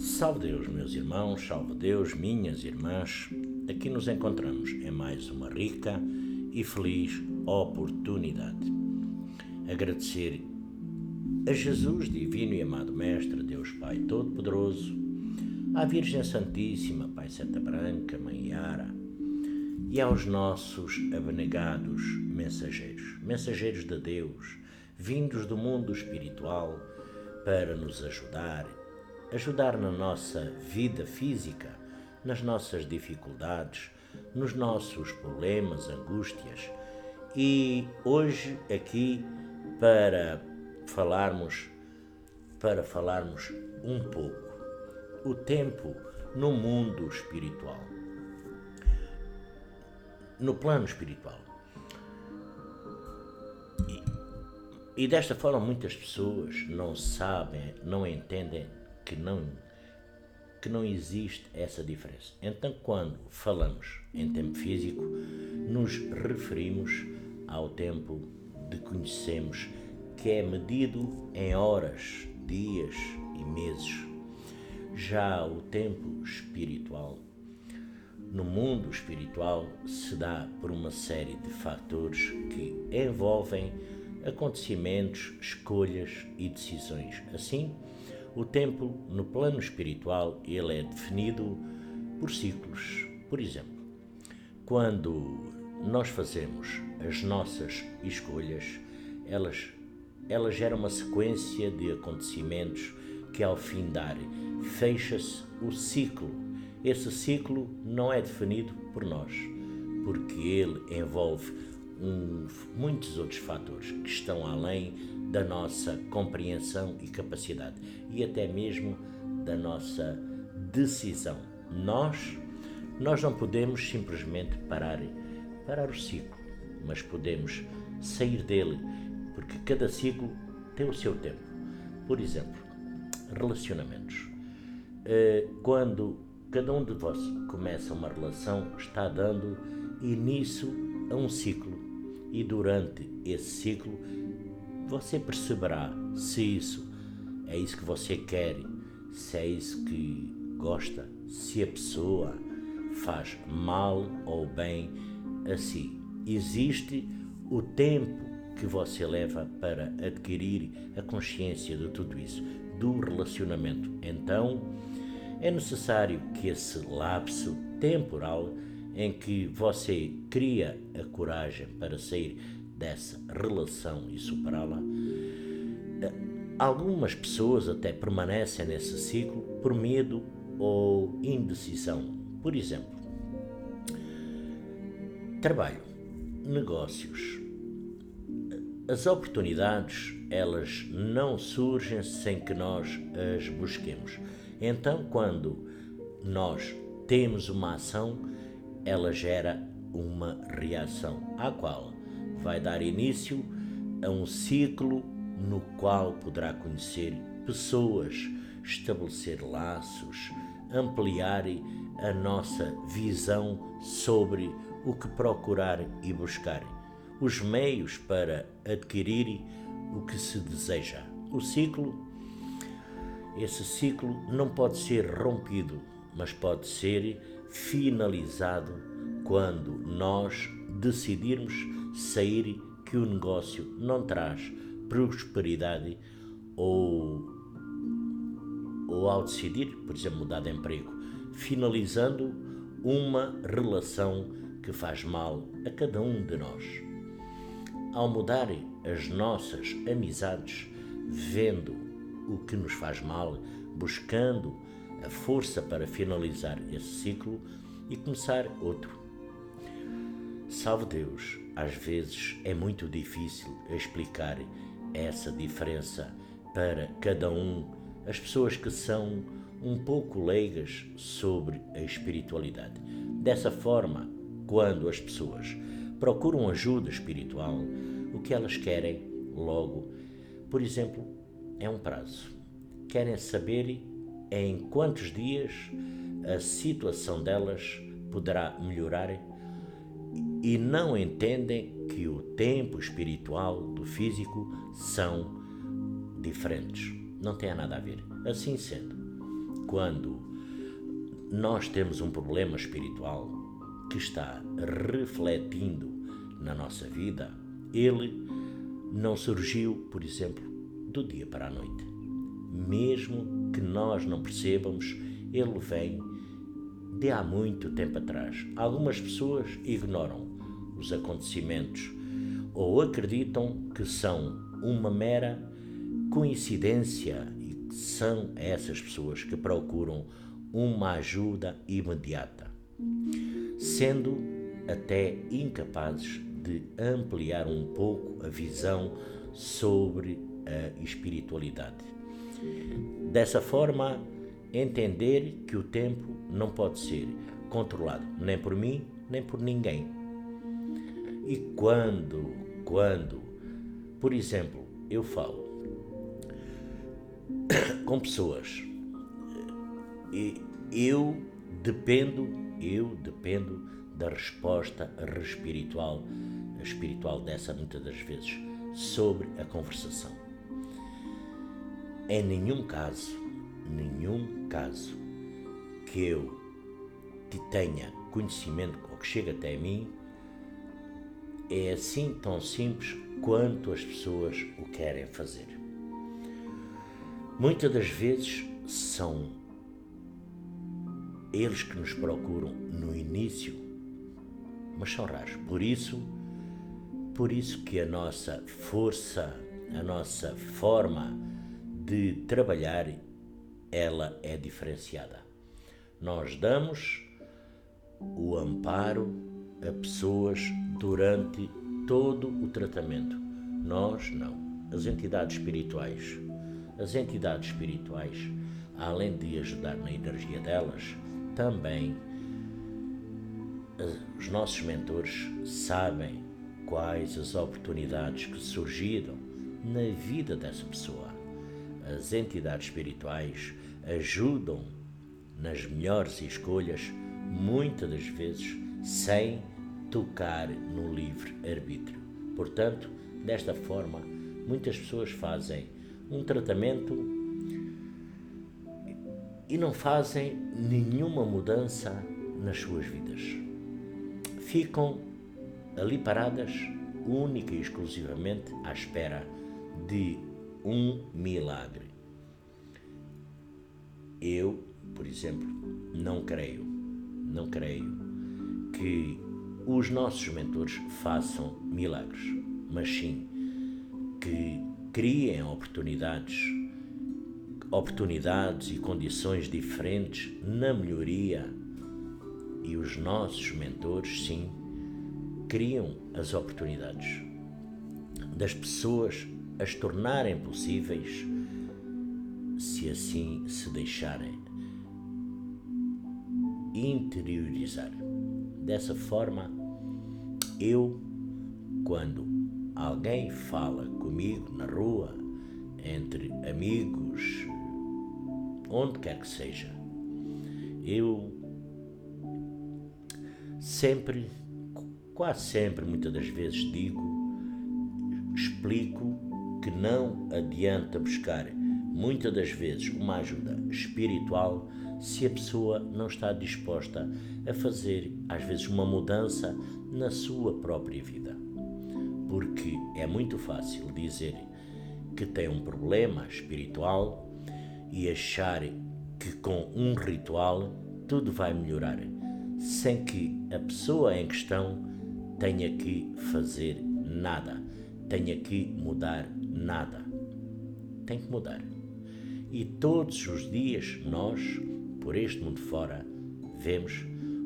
Salve Deus, meus irmãos, salve Deus, minhas irmãs. Aqui nos encontramos em mais uma rica e feliz oportunidade. Agradecer a Jesus, divino e amado Mestre, Deus Pai Todo-Poderoso, à Virgem Santíssima, Pai Santa Branca, Mãe Yara, e aos nossos abnegados mensageiros de Deus, vindos do mundo espiritual para nos ajudar na nossa vida física, nas nossas dificuldades, nos nossos problemas, angústias. E hoje aqui para falarmos um pouco o tempo no mundo espiritual, no plano espiritual. E desta forma muitas pessoas não sabem, não entendem que não existe essa diferença. Então, quando falamos em tempo físico, nos referimos ao tempo de conhecemos, que é medido em horas, dias e meses. Já o tempo espiritual, no mundo espiritual, se dá por uma série de fatores que envolvem acontecimentos, escolhas e decisões. Assim, o tempo no plano espiritual ele é definido por ciclos. Por exemplo, quando nós fazemos as nossas escolhas, elas geram uma sequência de acontecimentos que ao findar fecha-se o ciclo. Esse ciclo não é definido por nós, porque ele envolve muitos outros fatores que estão além da nossa compreensão e capacidade e até mesmo da nossa decisão. Nós não podemos simplesmente parar o ciclo, mas podemos sair dele, porque cada ciclo tem o seu tempo. Por exemplo, relacionamentos. Quando cada um de vós começa uma relação, está dando início a um ciclo, e durante esse ciclo você perceberá se isso é isso que você quer, se é isso que gosta, se a pessoa faz mal ou bem a si. Existe o tempo que você leva para adquirir a consciência de tudo isso, do relacionamento. Então, é necessário que esse lapso temporal em que você cria a coragem para sair dessa relação e superá-la. Algumas pessoas até permanecem nesse ciclo por medo ou indecisão. Por exemplo, trabalho, negócios. As oportunidades, elas não surgem sem que nós as busquemos. Então, quando nós temos uma ação, ela gera uma reação, à qual vai dar início a um ciclo no qual poderá conhecer pessoas, estabelecer laços, ampliar a nossa visão sobre o que procurar e buscar, os meios para adquirir o que se deseja. Esse ciclo não pode ser rompido, mas pode ser finalizado quando nós decidirmos sair, que o negócio não traz prosperidade, ou ao decidir, por exemplo, mudar de emprego, finalizando uma relação que faz mal a cada um de nós. Ao mudar as nossas amizades, vendo o que nos faz mal, buscando a força para finalizar esse ciclo e começar outro. Salve Deus, às vezes é muito difícil explicar essa diferença para cada um, as pessoas que são um pouco leigas sobre a espiritualidade. Dessa forma, quando as pessoas procuram ajuda espiritual, o que elas querem logo, por exemplo, é um prazo. Querem saber em quantos dias a situação delas poderá melhorar e não entendem que o tempo espiritual do físico são diferentes. Não tem nada a ver. Assim sendo, quando nós temos um problema espiritual que está refletindo na nossa vida, ele não surgiu, por exemplo, do dia para a noite. Mesmo que nós não percebamos, ele vem de há muito tempo atrás. Algumas pessoas ignoram os acontecimentos ou acreditam que são uma mera coincidência e são essas pessoas que procuram uma ajuda imediata, sendo até incapazes de ampliar um pouco a visão sobre a espiritualidade. Dessa forma, entender que o tempo não pode ser controlado nem por mim, nem por ninguém. E quando, por exemplo, eu falo com pessoas, eu dependo da resposta espiritual dessa muitas das vezes, sobre a conversação. Em nenhum caso que eu tenha conhecimento ou que chegue até mim é assim tão simples quanto as pessoas o querem fazer. Muitas das vezes são eles que nos procuram no início, mas são raros. Por isso que a nossa força, a nossa forma de trabalhar, ela é diferenciada. Nós damos o amparo a pessoas durante todo o tratamento. Nós não. As entidades espirituais, além de ajudar na energia delas, também os nossos mentores sabem quais as oportunidades que surgiram na vida dessa pessoa. As entidades espirituais ajudam nas melhores escolhas, muitas das vezes sem tocar no livre-arbítrio. Portanto, desta forma, muitas pessoas fazem um tratamento e não fazem nenhuma mudança nas suas vidas. Ficam ali paradas, única e exclusivamente à espera de um milagre. Eu, por exemplo, não creio que os nossos mentores façam milagres, mas sim que criem oportunidades e condições diferentes na melhoria, e os nossos mentores, sim, criam as oportunidades das pessoas as tornarem possíveis, se assim se deixarem interiorizar. Dessa forma, quando alguém fala comigo na rua, entre amigos, onde quer que seja, eu quase sempre, muitas das vezes explico que não adianta buscar muitas das vezes uma ajuda espiritual se a pessoa não está disposta a fazer, às vezes, uma mudança na sua própria vida. Porque é muito fácil dizer que tem um problema espiritual e achar que com um ritual tudo vai melhorar, sem que a pessoa em questão tenha que fazer nada, tenha que mudar nada. Tem que mudar. E todos os dias nós, por este mundo fora,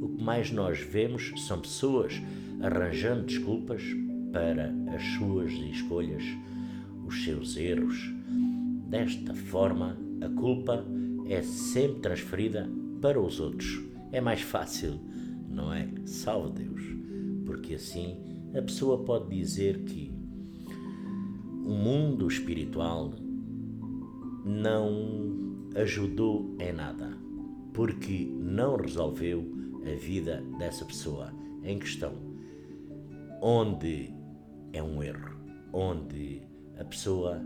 o que mais nós vemos são pessoas arranjando desculpas para as suas escolhas, os seus erros. Desta forma, a culpa é sempre transferida para os outros. É mais fácil, não é? Salve Deus. Porque assim a pessoa pode dizer que o mundo espiritual não ajudou em nada, porque não resolveu a vida dessa pessoa em questão, onde é um erro, onde a pessoa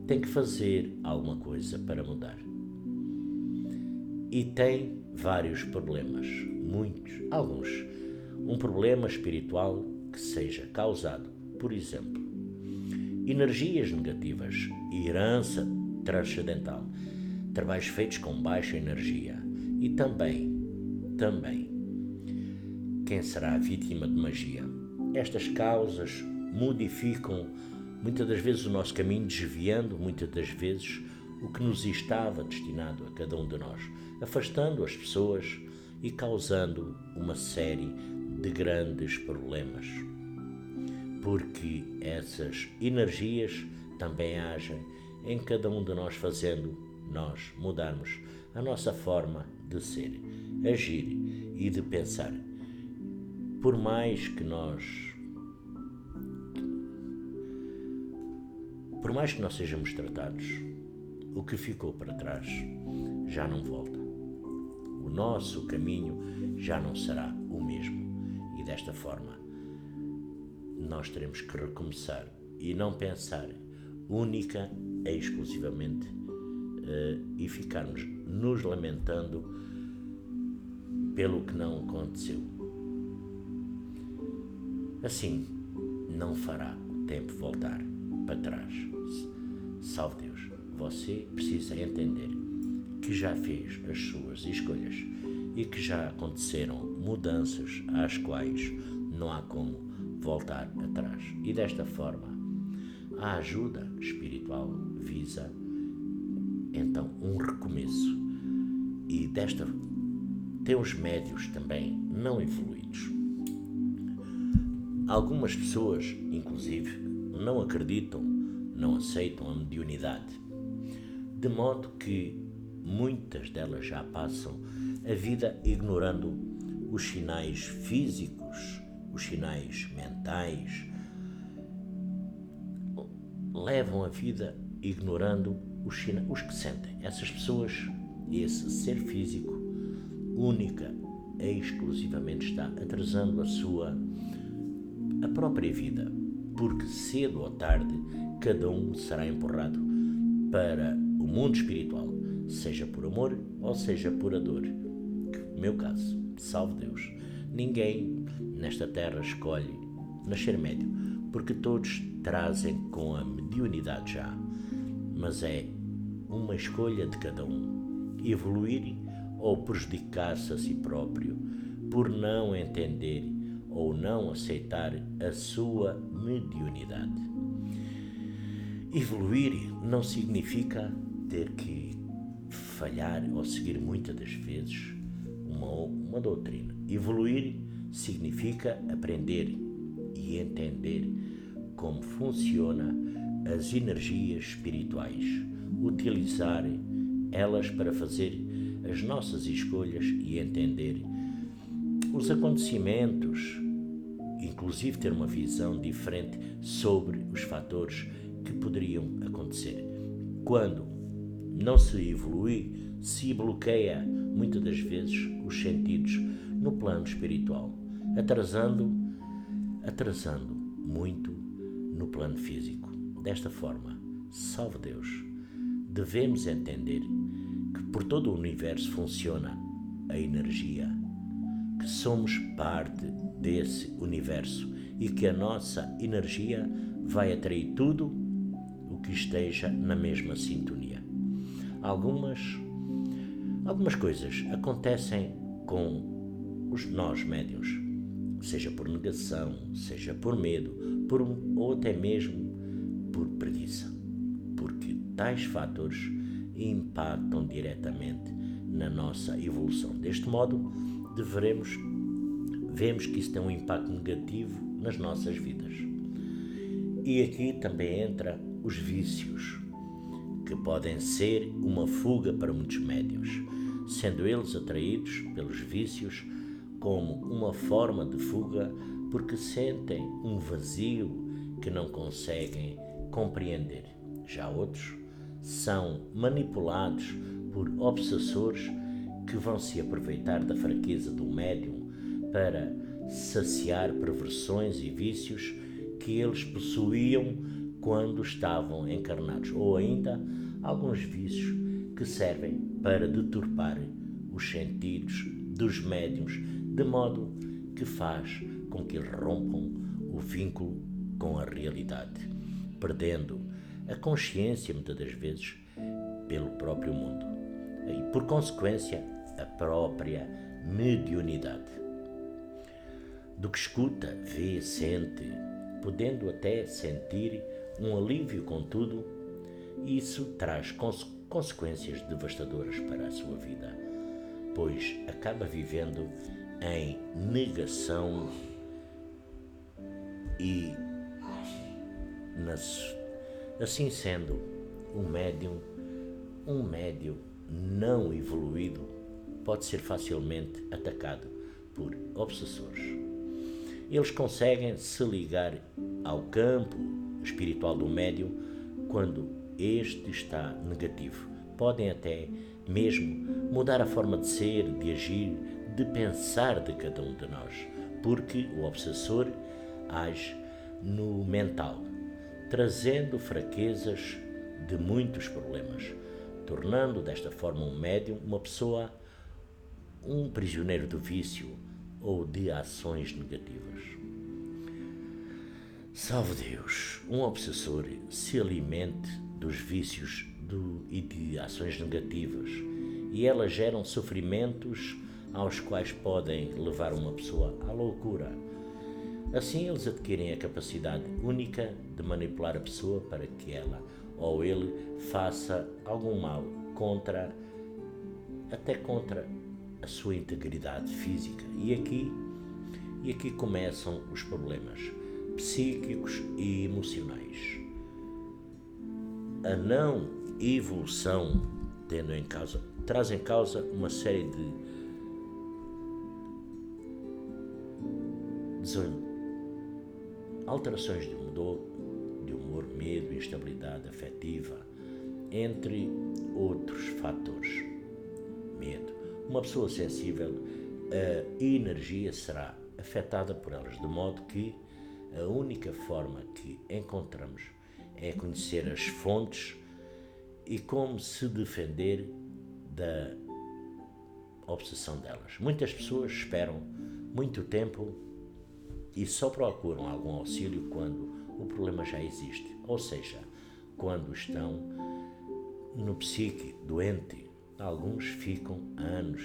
tem que fazer alguma coisa para mudar. e tem vários problemas, alguns. Um problema espiritual que seja causado, por exemplo, energias negativas, herança transcendental, trabalhos feitos com baixa energia e também, quem será a vítima de magia. Estas causas modificam muitas das vezes o nosso caminho, desviando muitas das vezes o que nos estava destinado a cada um de nós, afastando as pessoas e causando uma série de grandes problemas. Porque essas energias também agem em cada um de nós, fazendo nós mudarmos a nossa forma de ser, agir e de pensar. Por mais que nós sejamos tratados, o que ficou para trás já não volta. O nosso caminho já não será o mesmo. E desta forma, nós teremos que recomeçar e não pensar única e exclusivamente e ficarmos nos lamentando pelo que não aconteceu. Assim, não fará o tempo voltar para trás. Salve Deus, você precisa entender que já fez as suas escolhas e que já aconteceram mudanças às quais não há como voltar atrás. E desta forma, a ajuda espiritual visa então um recomeço, e tem os médios também não evoluídos. Algumas pessoas, inclusive, não acreditam, não aceitam a mediunidade, de modo que muitas delas já passam a vida ignorando os sinais físicos, os sinais mentais, levam a vida ignorando os que sentem. Essas pessoas, esse ser físico, única e exclusivamente está atrasando a própria vida, porque cedo ou tarde cada um será empurrado para o mundo espiritual, seja por amor ou seja por a dor. No meu caso, salve Deus, ninguém nesta terra escolhe nascer médio, porque todos trazem com a mediunidade já, mas é uma escolha de cada um, evoluir ou prejudicar-se a si próprio por não entender ou não aceitar a sua mediunidade. Evoluir não significa ter que falhar ou seguir muitas das vezes uma doutrina. Evoluir significa aprender e entender como funciona as energias espirituais, utilizar elas para fazer as nossas escolhas e entender os acontecimentos, inclusive ter uma visão diferente sobre os fatores que poderiam acontecer. Quando não se evolui, se bloqueia muitas das vezes os sentidos no plano espiritual, atrasando muito no plano físico. Desta forma, salve Deus, devemos entender que por todo o universo funciona a energia, que somos parte desse universo e que a nossa energia vai atrair tudo o que esteja na mesma sintonia. Algumas coisas acontecem com nós médiuns, seja por negação, seja por medo, ou até mesmo por preguiça, porque tais fatores impactam diretamente na nossa evolução. Deste modo, vemos que isso tem um impacto negativo nas nossas vidas. E aqui também entra os vícios, que podem ser uma fuga para muitos médiuns, sendo eles atraídos pelos vícios como uma forma de fuga, porque sentem um vazio que não conseguem compreender. Já outros são manipulados por obsessores que vão se aproveitar da fraqueza do médium para saciar perversões e vícios que eles possuíam quando estavam encarnados, ou ainda alguns vícios que servem para deturpar os sentidos dos médiuns, de modo que faz com que eles rompam o vínculo com a realidade, perdendo a consciência, muitas das vezes, pelo próprio mundo e, por consequência, a própria mediunidade. Do que escuta, vê, sente, podendo até sentir um alívio, contudo, isso traz consequências devastadoras para a sua vida, pois acaba vivendo em negação e, assim sendo, um médium não evoluído pode ser facilmente atacado por obsessores. Eles conseguem se ligar ao campo espiritual do médium quando este está negativo. Podem até mesmo mudar a forma de ser, de agir, de pensar de cada um de nós, porque o obsessor age no mental, trazendo fraquezas de muitos problemas, tornando desta forma um médium uma pessoa, um prisioneiro do vício ou de ações negativas. Salve Deus, um obsessor se alimente dos vícios e de ações negativas, e elas geram sofrimentos aos quais podem levar uma pessoa à loucura. Assim eles adquirem a capacidade única de manipular a pessoa para que ela ou ele faça algum mal até contra a sua integridade física. E aqui começam os problemas psíquicos e emocionais. A não evolução traz em causa uma série de alterações de humor, medo, instabilidade afetiva, entre outros fatores. Medo. Uma pessoa sensível, a energia será afetada por elas, de modo que a única forma que encontramos é conhecer as fontes e como se defender da obsessão delas. Muitas pessoas esperam muito tempo e só procuram algum auxílio quando o problema já existe, ou seja, quando estão no psique doente. Alguns ficam anos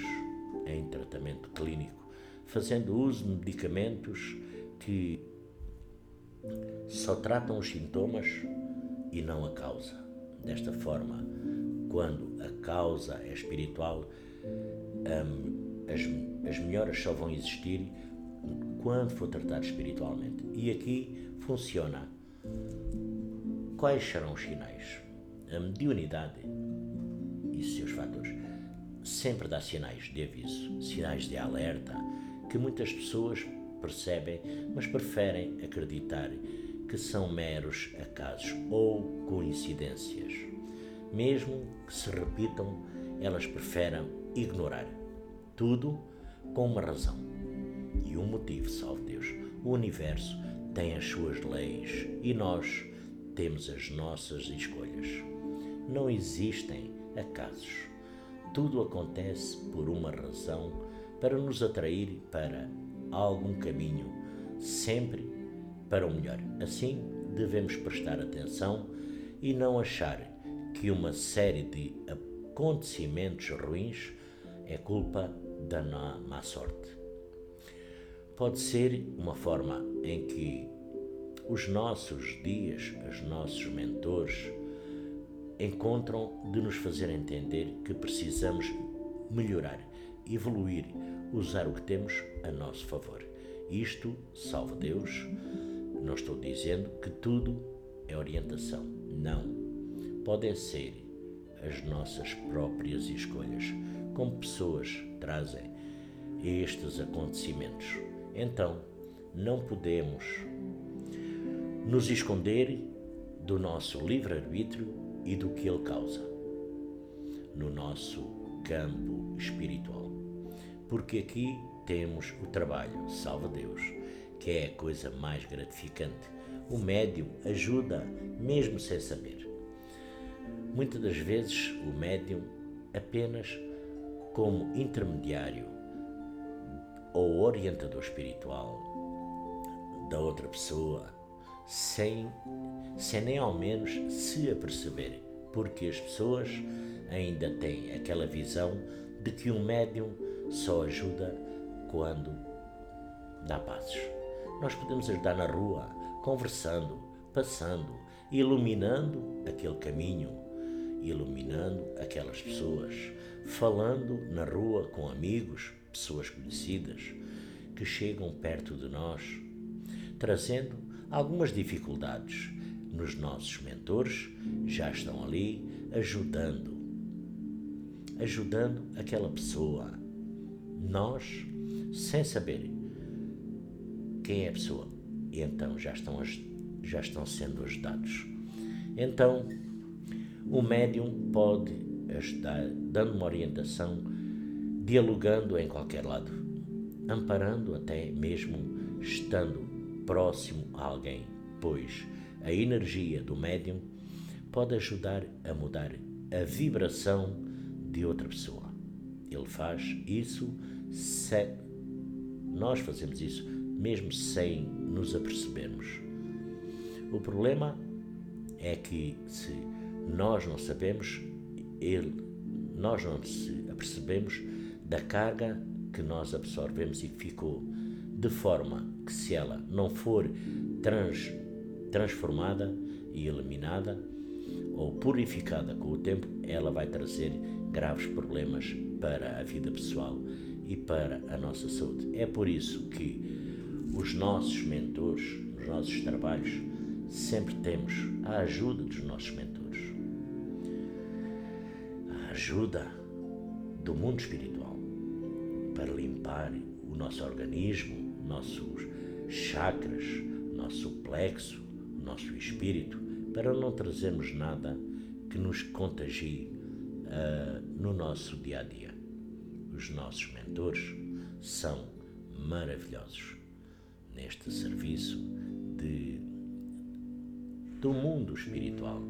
em tratamento clínico, fazendo uso de medicamentos que só tratam os sintomas e não a causa. Desta forma, quando a causa é espiritual, as melhoras só vão existir quando for tratado espiritualmente. E aqui funciona. Quais serão os sinais? A mediunidade e seus fatores sempre dá sinais de aviso, sinais de alerta, que muitas pessoas percebem, mas preferem acreditar que são meros acasos ou coincidências. Mesmo que se repitam, elas preferem ignorar. Tudo com uma razão e um motivo, salve Deus. O universo tem as suas leis e nós temos as nossas escolhas. Não existem acasos. Tudo acontece por uma razão, para nos atrair para algum caminho, sempre para o melhor. Assim, devemos prestar atenção e não achar que uma série de acontecimentos ruins é culpa da má sorte. Pode ser uma forma em que os nossos dias, os nossos mentores, encontram de nos fazer entender que precisamos melhorar, evoluir, usar o que temos a nosso favor. Isto, salve Deus, não estou dizendo que tudo é orientação. Não. Podem ser as nossas próprias escolhas, como pessoas trazem estes acontecimentos. Então, não podemos nos esconder do nosso livre-arbítrio e do que ele causa no nosso campo espiritual. Porque aqui temos o trabalho, salve Deus, que é a coisa mais gratificante. O médium ajuda mesmo sem saber. Muitas das vezes o médium apenas como intermediário ou orientador espiritual da outra pessoa, sem nem ao menos se aperceberem, porque as pessoas ainda têm aquela visão de que um médium só ajuda quando dá passos. Nós podemos ajudar na rua, conversando, passando, iluminando aquele caminho, iluminando aquelas pessoas, falando na rua com amigos, pessoas conhecidas que chegam perto de nós, trazendo algumas dificuldades. Nos nossos mentores já estão ali ajudando aquela pessoa. Nós, sem saber quem é a pessoa, e então já estão sendo ajudados. Então, o médium pode ajudar, dando uma orientação, dialogando em qualquer lado, amparando até mesmo estando próximo a alguém, pois a energia do médium pode ajudar a mudar a vibração de outra pessoa. Ele faz isso, nós fazemos isso mesmo sem nos apercebermos. O problema é que se nós não sabemos, nós não se apercebemos da carga que nós absorvemos e que ficou, de forma que se ela não for transformada e eliminada ou purificada com o tempo, ela vai trazer graves problemas para a vida pessoal e para a nossa saúde. É por isso que os nossos mentores, nos nossos trabalhos, sempre temos a ajuda dos nossos mentores, a ajuda do mundo espiritual para limpar o nosso organismo, nossos chakras, nosso plexo, o nosso espírito, para não trazermos nada que nos contagie no nosso dia a dia. Os nossos mentores são maravilhosos neste serviço do mundo espiritual,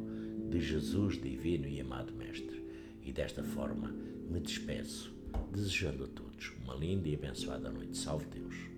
de Jesus divino e amado Mestre. E desta forma me despeço, desejando a todos uma linda e abençoada noite. Salve Deus!